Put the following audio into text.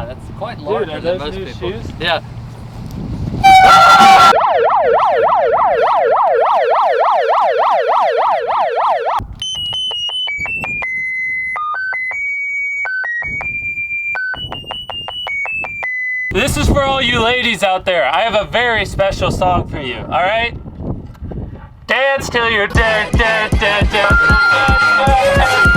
Wow, that's quite larger than most people. Shoes? Yeah. This is for all you ladies out there. I have a very special song for you, all right? Dance till you're dead, dead, dead, dead, dead, dead, dead.